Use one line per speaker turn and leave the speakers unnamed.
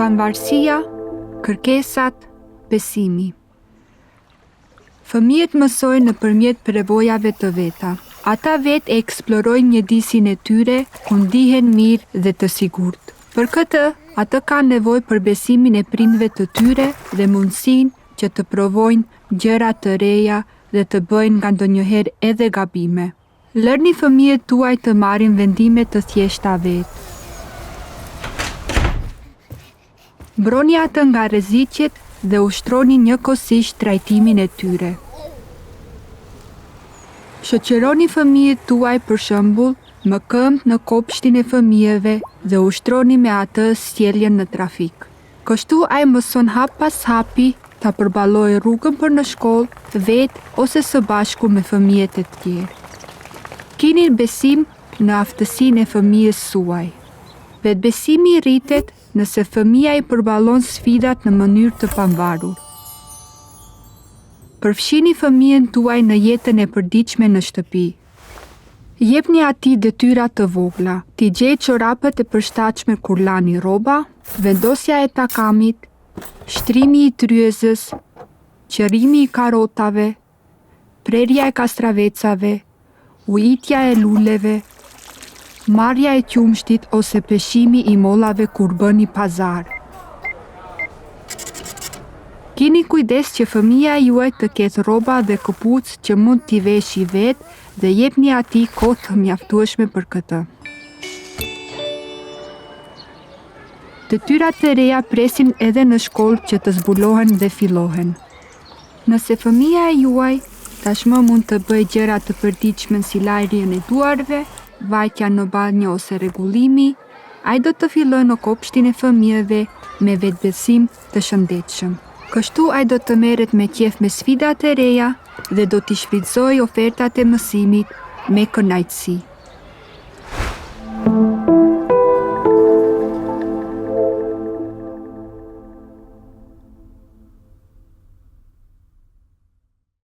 pavarësia, kërkesat, besimi. Fëmijët mësojnë nëpërmjet përvojave të veta. Ata vetë e eksplorojnë mjedisin e tyre ku ndihen mirë dhe të sigurt. Për këtë, ata kanë nevojë për besimin e prindve të tyre dhe mundësinë që të provojnë gjëra të reja dhe të bëjnë nga ndonjëherë edhe gabime. Lërni fëmijët tuaj të marrin vendime të thjeshta vetë. Mbroni atë nga rreziqet dhe ushtroni njëkohësisht trajtimin e tyre. Shoqëroni fëmijët tuaj për shembull më këmbë në kopshtin e fëmijëve dhe ushtroni me atë sjelljen në trafik. Kështu ai mëson hap pas hapi ta përballojë rrugën për në shkollë vetë ose së bashku me fëmijët e tjerë. Keni besim në aftësinë e fëmijës suaj. Vetbesimi rritet nëse fëmia i përballon sfidat në mënyrë të pavarur. Përfshini fëmijën tuaj në jetën e përditshme në shtëpi. Jepni atij detyra të vogla, t'i gjej çorapët e përshtatshme kur lani rroba, vendosja e takamit, shtrimi i tryezës, qërrimi i karrotave, prerja e kastravecave, ujitja e luleve, marrja e qumshtit ose peshimi i mollave kur bëni pazar. Keni kujdes që fëmia juaj të ketë rroba dhe këpucë që mund t'i veshi vetë dhe jepni atij kohë të mjaftueshme për këtë. Detyrat e reja presin edhe në shkollë që të zbulohen dhe fillohen. Nëse fëmia e juaj tashmë mund të bëjë gjëra të përditshme si lajrjen e duarve, vajtja në banjë ose rregullimi, ai do të fillojë në kopshtin e fëmijëve me vetbesim të shëndetshëm. Kështu ai do të merret me qejf me sfidat e reja dhe do t'i shfrytëzojë ofertat e mësimit me kënaqësi.